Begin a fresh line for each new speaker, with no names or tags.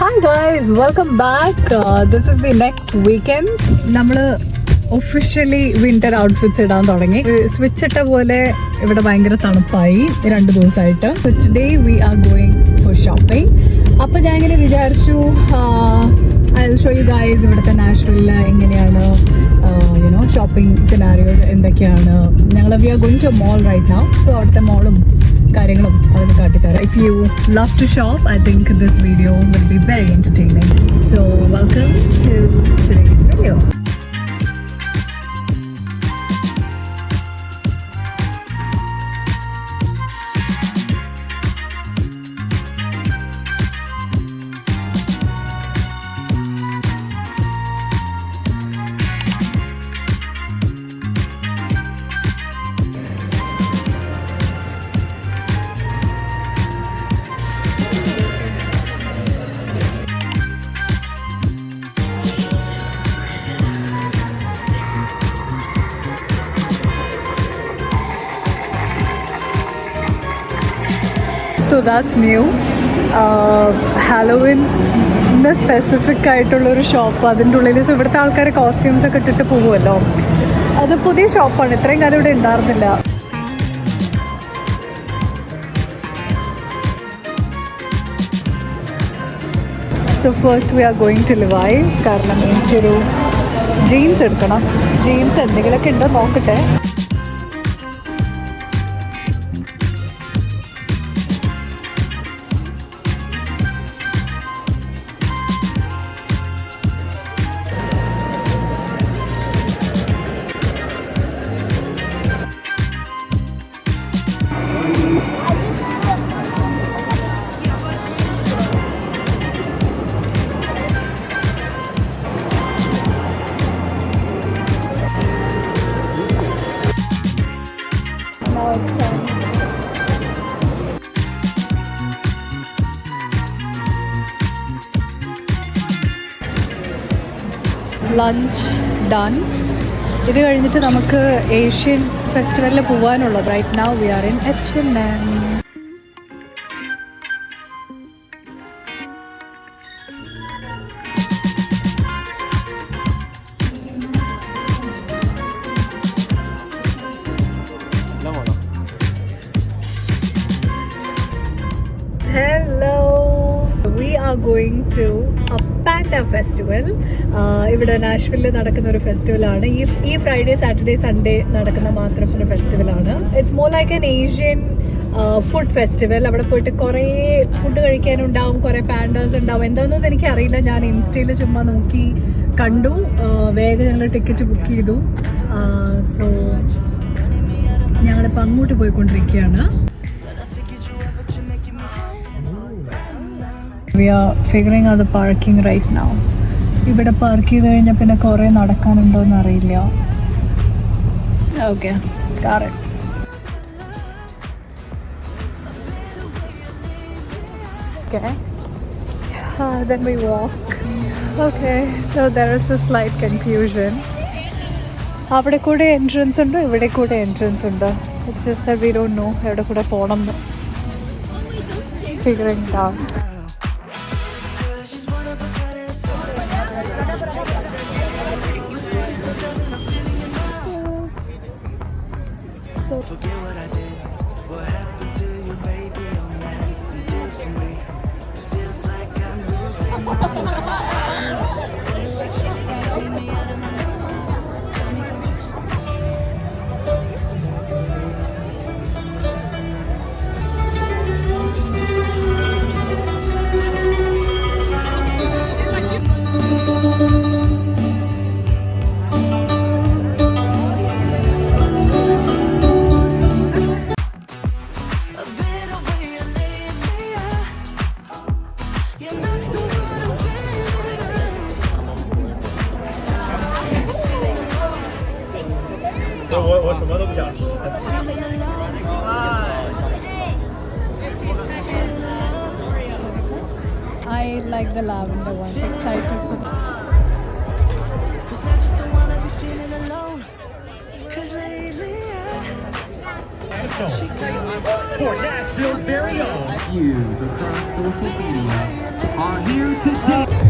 Hi guys, welcome back. This is the next weekend. നമ്മൾ officially winter outfits ഇടാൻ തുടങ്ങി. Switch ഇട്ട പോലെ ഇവിടെ ഭയങ്കര തണുപ്പായി 2 ദിവസമായിട്ട്. So today we are going for shopping. അപ്പോൾ ഞാൻ ഇങ്ങനെ വിചാരിച്ചു I'll show you guys ഇവിടുത്തെ നാഷണലിൽ എങ്ങനെയാണ് ഷോപ്പിംഗ് സിനാരിയോസ് എന്തൊക്കെയാണ്. ഞങ്ങൾ we are going to a mall right now. So അവിടുത്തെ മോളും കാര്യങ്ങളും അതൊക്കെ കാട്ടിത്തരാം. If you love to shop, I think this video will be very entertaining. So welcome to today's video. So that's new. ഹാലോവിന് specific ആയിട്ടുള്ളൊരു shop അതിൻ്റെ ഉള്ളിൽ. ഇവിടുത്തെ ആൾക്കാർ കോസ്റ്റ്യൂംസ് ഒക്കെ ഇട്ടിട്ട് പോകുമല്ലോ, അത് പുതിയ ഷോപ്പാണ്. ഇത്രയും കാലം ഇവിടെ ഉണ്ടായിരുന്നില്ല. So first we are going to Levi's. കാരണം എനിക്കൊരു ജീൻസ് എടുക്കണം. ജീൻസ് എന്തെങ്കിലുമൊക്കെ ഉണ്ടോ നോക്കട്ടെ. Lunch done. ഇത് കഴിഞ്ഞിട്ട് നമുക്ക് ഏഷ്യൻ ഫെസ്റ്റിവലിൽ പോകാനുള്ളത്. Right now we are in H&M. Hello, we are going to a Panda festival. ഇവിടെ നാഷ്വില്ലിൽ നടക്കുന്ന ഒരു ഫെസ്റ്റിവലാണ്. ഈ ഫ്രൈഡേ സാറ്റർഡേ സൺഡേ നടക്കുന്ന മാത്രം ഒരു ഫെസ്റ്റിവലാണ്. It's more like an Asian food festival. അവിടെ പോയിട്ട് കുറേ ഫുഡ് കഴിക്കാനുണ്ടാവും, കുറേ പാൻഡേഴ്സ് ഉണ്ടാവും. എന്താണെന്നൊന്നും എനിക്കറിയില്ല. ഞാൻ ഇൻസ്റ്റയിൽ ചുമ്മാ നോക്കി കണ്ടു. വേഗം ഞങ്ങൾ ടിക്കറ്റ് ബുക്ക് ചെയ്തു. സോ ഞങ്ങളിപ്പോൾ അങ്ങോട്ട് പോയിക്കൊണ്ടിരിക്കുകയാണ്. We are figuring out the parking right now. ഇവിടെ പാർക്ക് ചെയ്ത് കഴിഞ്ഞാൽ പിന്നെ കുറേ നടക്കാനുണ്ടോയെന്ന് അറിയില്ല. Okay, got it. Okay. Then we walk. Okay, so there is a slight confusion. അവിടെ കൂടെ എൻട്രൻസ് ഉണ്ട്, ഇവിടെ കൂടെ എൻട്രൻസ് ഉണ്ട്. It's just that we don't know എവിടെ കൂടെ പോകണം എന്ന്. Figuring it out.
Forget what I did, what happened to you, baby, all night. You do it for me, it feels like I'm losing my mind. Leave me out of my mind, got me confused.
I like the lavender one. Excited for that.
'Cause I just don't wanna be feeling alone. 'Cause lately
For Nashville's very own views across social media are here today.